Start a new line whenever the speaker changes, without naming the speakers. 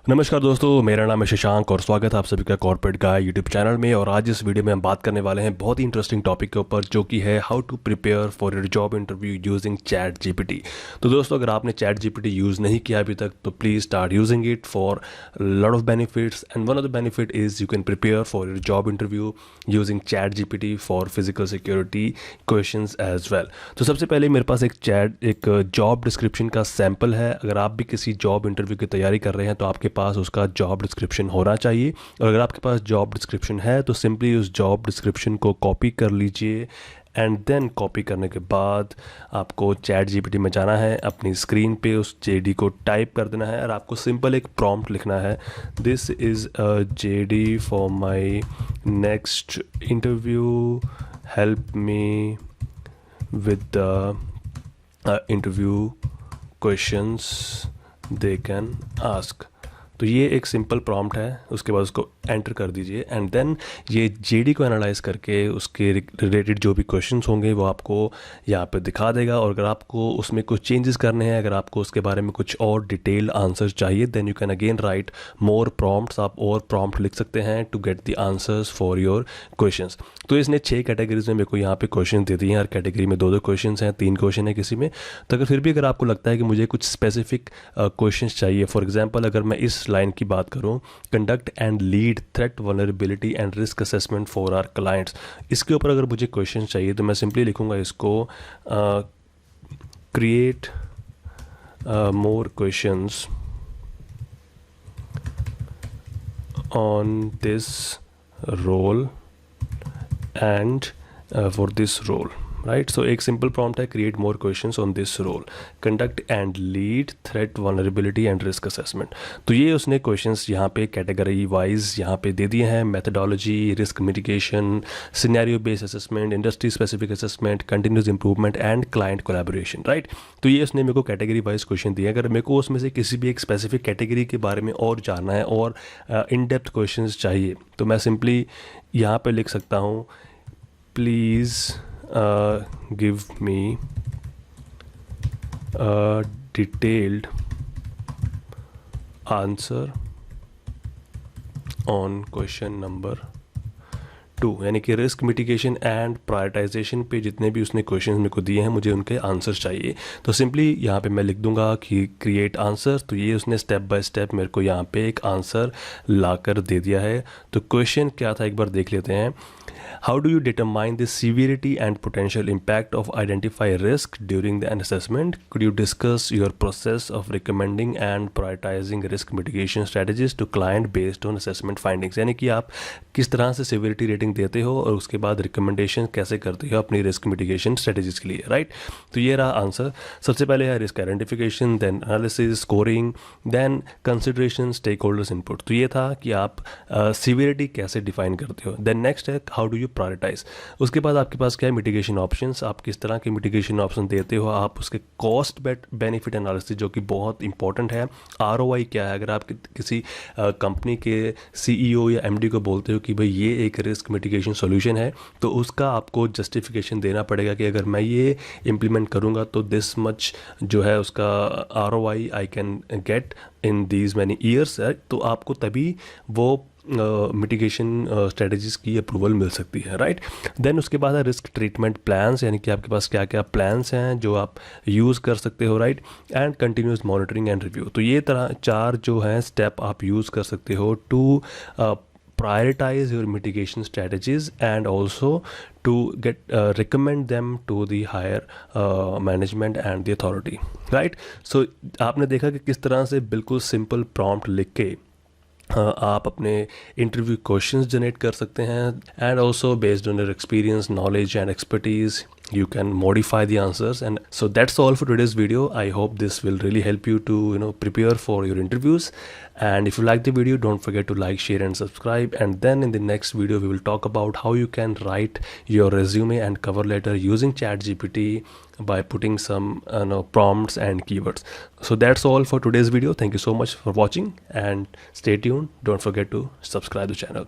नमस्कार दोस्तों, मेरा नाम है शशांक और स्वागत है आप सभी का कॉर्पोरेट गाय यूट्यूब चैनल में। और आज इस वीडियो में हम बात करने वाले हैं बहुत ही इंटरेस्टिंग टॉपिक के ऊपर, जो कि है how to prepare for your job interview using ChatGPT. तो दोस्तों, अगर आपने चैट जीपीटी यूज़ नहीं किया अभी तक तो please start using it for lot of benefits. And one of the benefit is you can prepare for your job interview using ChatGPT for physical security questions as well. तो सबसे पहले मेरे पास एक जॉब डिस्क्रिप्शन का sample है। अगर आप भी किसी जॉब इंटरव्यू की तैयारी कर रहे हैं तो आपके पास उसका जॉब डिस्क्रिप्शन होना चाहिए। और अगर आपके पास जॉब डिस्क्रिप्शन है तो सिंपली उस जॉब डिस्क्रिप्शन को कॉपी कर लीजिए। एंड देन कॉपी करने के बाद आपको चैट जीपीटी में जाना है, अपनी स्क्रीन पे उस जेडी को टाइप कर देना है और आपको सिंपल एक प्रॉम्प्ट लिखना है, this is a JD for my next interview, help me with the interview questions they can ask. तो ये एक सिंपल प्रॉम्प्ट है, उसके बाद उसको एंटर कर दीजिए। एंड देन ये जेडी को एनालाइज करके उसके रिलेटेड जो भी क्वेश्चंस होंगे वो आपको यहाँ पे दिखा देगा। और अगर आपको उसमें कुछ चेंजेस करने हैं, अगर आपको उसके बारे में कुछ और डिटेल आंसर्स चाहिए, then you can again write more prompts. आप और प्रॉम्प्ट लिख सकते हैं to get the answers for your questions. तो इसने 6 कैटेगरीज में मेरे को यहाँ पे क्वेश्चन दे दिए हैं। हर कैटेगरी में 2-2 क्वेश्चन हैं, 3 क्वेश्चन है किसी में। तो अगर आपको लगता है कि मुझे कुछ स्पेसिफिक क्वेश्चन चाहिए, फॉर एग्जाम्पल अगर मैं इस लाइन की बात करूं, conduct and lead threat vulnerability and risk assessment for our clients, इसके ऊपर अगर मुझे क्वेश्चन चाहिए तो मैं सिंपली लिखूंगा इसको create more questions on this role and for this role, right. So एक सिंपल प्रॉम्प्ट है, create more questions on this role, conduct and lead threat vulnerability and risk assessment. तो ये उसने क्वेश्चंस यहाँ पे कैटेगरी वाइज यहाँ पे दे दिए हैं, methodology, risk mitigation, scenario based assessment, industry specific assessment, continuous improvement and client collaboration, right. तो ये उसने मेरे को कैटेगरी वाइज क्वेश्चन दिए। अगर मेरे को उसमें से किसी भी एक स्पेसिफिक कैटेगरी के बारे में और जानना है और इन डेप्थ क्वेश्चन चाहिए तो मैं सिंपली यहाँ पर लिख सकता हूँ, please give me a detailed answer on question number 2। यानी कि रिस्क मिटिगेशन एंड प्रायोरिटाइजेशन पे जितने भी उसने क्वेश्चंस मेरे को दिए हैं मुझे उनके आंसर्स चाहिए। तो सिंपली यहाँ पे मैं लिख दूंगा कि क्रिएट आंसर। तो ये उसने स्टेप बाय स्टेप मेरे को यहाँ पे एक आंसर लाकर दे दिया है। तो क्वेश्चन क्या था एक बार देख लेते हैं। How do you determine the severity and potential impact of identify risk during the assessment? Could you discuss your process of recommending and prioritizing risk mitigation strategies to client based on assessment findings? यानी कि आप किस तरह से severity rating देते हो और उसके बाद recommendation कैसे करते हो अपनी risk mitigation strategies के लिए, right? तो ये रहा आंसर। सबसे पहले है risk identification, then analysis, scoring, then consideration, stakeholders input। तो ये था कि आप severity कैसे define करते हो। then next है how do you प्रायोरिटाइज। उसके बाद आपके पास क्या है, मिटिगेशन ऑप्शंस। आप किस तरह के मिटिगेशन ऑप्शन देते हो, आप उसके कॉस्ट बेनिफिट एनालिसिस जो कि बहुत इंपॉर्टेंट है। आरओआई क्या है, अगर आप किसी कंपनी के सीईओ या एमडी को बोलते हो कि भाई ये एक रिस्क मिटिगेशन सॉल्यूशन है, तो उसका आपको जस्टिफिकेशन देना पड़ेगा कि अगर मैं ये इम्प्लीमेंट करूँगा तो दिस मच जो है उसका ROI I can get in these many years. तो आपको तभी वो मिटिगेशन स्ट्रेटजीज़ की अप्रूवल मिल सकती है, राइट। देन उसके बाद है रिस्क ट्रीटमेंट प्लान्स, यानी कि आपके पास क्या क्या प्लान्स हैं जो आप यूज़ कर सकते हो, right. And continuous monitoring and review. तो ये तरह 4 जो हैं स्टेप आप यूज़ कर सकते हो to prioritize your mitigation strategies and also to get recommend them to the higher management and the authority, right। So आपने देखा कि किस तरह से बिल्कुल सिंपल प्रॉम्प्ट लिख के आप अपने इंटरव्यू क्वेश्चंस जनरेट कर सकते हैं। And also based on your experience, knowledge and expertise you can modify the answers. And so that's all for today's video. I hope this will really help you to prepare for your interviews. And if you like the video, don't forget to like, share and subscribe. And then in the next video we will talk about how you can write your resume and cover letter using ChatGPT by putting some prompts and keywords. So that's all for today's video. Thank you so much for watching and stay tuned. Don't forget to subscribe the channel.